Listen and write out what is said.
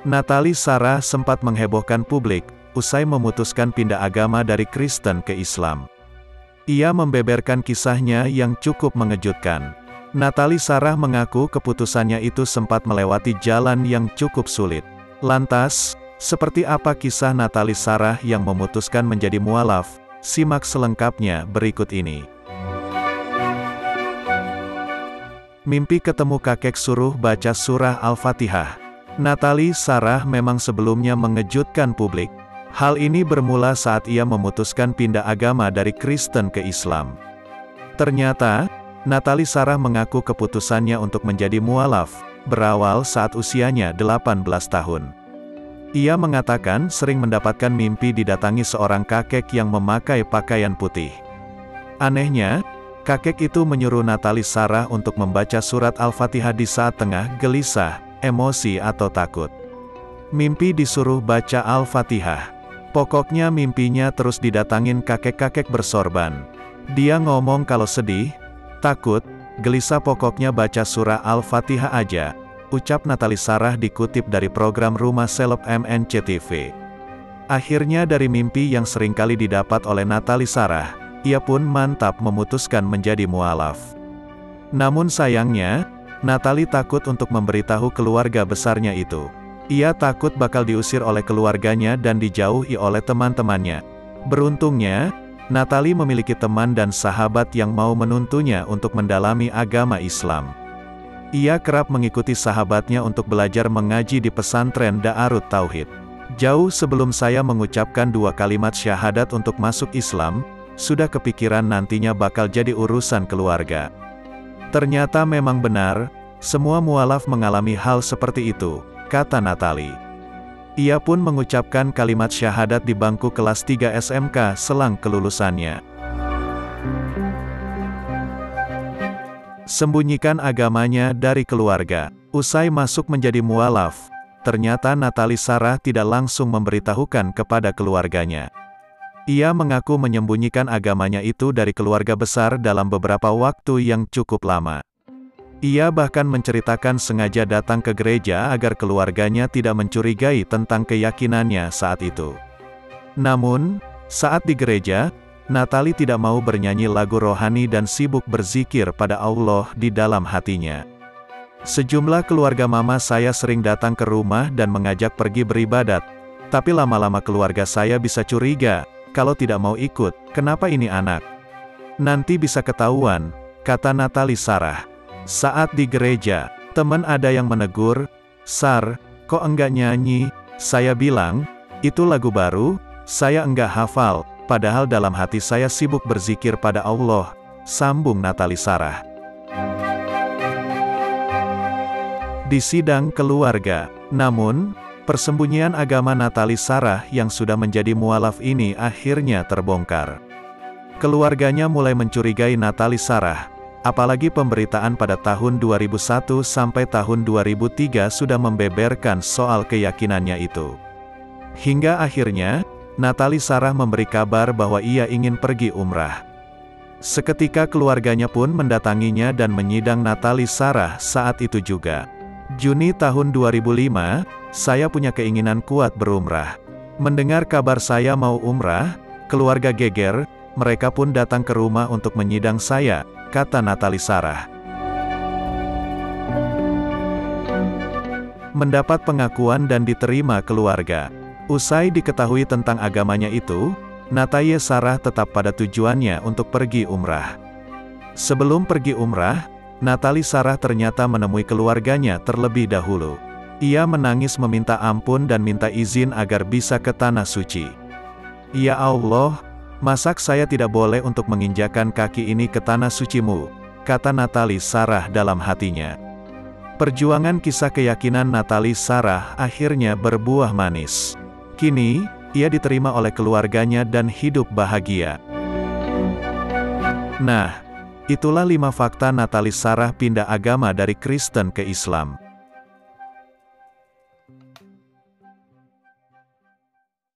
Natalie Sarah sempat menghebohkan publik, usai memutuskan pindah agama dari Kristen ke Islam. Ia membeberkan kisahnya yang cukup mengejutkan. Natalie Sarah mengaku keputusannya itu sempat melewati jalan yang cukup sulit. Lantas, seperti apa kisah Natalie Sarah yang memutuskan menjadi mualaf? Simak selengkapnya berikut ini. Mimpi ketemu kakek suruh baca surah Al-Fatihah. Natalie Sarah memang sebelumnya mengejutkan publik. Hal ini bermula saat ia memutuskan pindah agama dari Kristen ke Islam. Ternyata, Natalie Sarah mengaku keputusannya untuk menjadi mualaf berawal saat usianya 18 tahun. Ia mengatakan sering mendapatkan mimpi didatangi seorang kakek yang memakai pakaian putih. Anehnya, kakek itu menyuruh Natalie Sarah untuk membaca surat Al-Fatihah di saat tengah gelisah, emosi atau takut. Mimpi disuruh baca Al-Fatihah. Pokoknya mimpinya terus didatangin kakek-kakek bersorban. Dia ngomong kalau sedih, takut, gelisah pokoknya baca surah Al-Fatihah aja, ucap Natalie Sarah dikutip dari program Rumah Seleb MNCTV. Akhirnya dari mimpi yang seringkali didapat oleh Natalie Sarah, ia pun mantap memutuskan menjadi mualaf. Namun sayangnya, Natalie takut untuk memberitahu keluarga besarnya itu. Ia takut bakal diusir oleh keluarganya dan dijauhi oleh teman-temannya. Beruntungnya, Natalie memiliki teman dan sahabat yang mau menuntunnya untuk mendalami agama Islam. Ia kerap mengikuti sahabatnya untuk belajar mengaji di pesantren Daarut Tauhid. Jauh sebelum saya mengucapkan 2 kalimat syahadat untuk masuk Islam, sudah kepikiran nantinya bakal jadi urusan keluarga. Ternyata memang benar, semua mualaf mengalami hal seperti itu, kata Natalie. Ia pun mengucapkan kalimat syahadat di bangku kelas 3 SMK selang kelulusannya. Sembunyikan agamanya dari keluarga. Usai masuk menjadi mualaf, ternyata Natalie Sarah tidak langsung memberitahukan kepada keluarganya. Ia mengaku menyembunyikan agamanya itu dari keluarga besar dalam beberapa waktu yang cukup lama. Ia bahkan menceritakan sengaja datang ke gereja agar keluarganya tidak mencurigai tentang keyakinannya saat itu. Namun, saat di gereja, Natalie tidak mau bernyanyi lagu rohani dan sibuk berzikir pada Allah di dalam hatinya. Sejumlah keluarga mama saya sering datang ke rumah dan mengajak pergi beribadat, tapi lama-lama keluarga saya bisa curiga, kalau tidak mau ikut, kenapa ini anak? Nanti bisa ketahuan, kata Natalie Sarah. Saat di gereja, teman ada yang menegur, "Sar, kok enggak nyanyi?" Saya bilang, "Itu lagu baru, saya enggak hafal, padahal dalam hati saya sibuk berzikir pada Allah," sambung Natalie Sarah. Di sidang keluarga, namun, persembunyian agama Natalie Sarah yang sudah menjadi mualaf ini akhirnya terbongkar. Keluarganya mulai mencurigai Natalie Sarah, apalagi pemberitaan pada tahun 2001 sampai tahun 2003 sudah membeberkan soal keyakinannya itu. Hingga akhirnya, Natalie Sarah memberi kabar bahwa ia ingin pergi umrah. Seketika keluarganya pun mendatanginya dan menyidang Natalie Sarah saat itu juga. Juni tahun 2005, saya punya keinginan kuat berumrah. Mendengar kabar saya mau umrah, keluarga geger, mereka pun datang ke rumah untuk menyidang saya, kata Natalie Sarah. Mendapat pengakuan dan diterima keluarga. Usai diketahui tentang agamanya itu, Natalie Sarah tetap pada tujuannya untuk pergi umrah. Sebelum pergi umrah, Natalie Sarah ternyata menemui keluarganya terlebih dahulu. Ia menangis meminta ampun dan minta izin agar bisa ke Tanah Suci. "Ya Allah, masak saya tidak boleh untuk menginjakan kaki ini ke Tanah Suci-Mu," kata Natalie Sarah dalam hatinya. Perjuangan kisah keyakinan Natalie Sarah akhirnya berbuah manis. Kini, ia diterima oleh keluarganya dan hidup bahagia. Nah, itulah 5 fakta Natalie Sarah pindah agama dari Kristen ke Islam.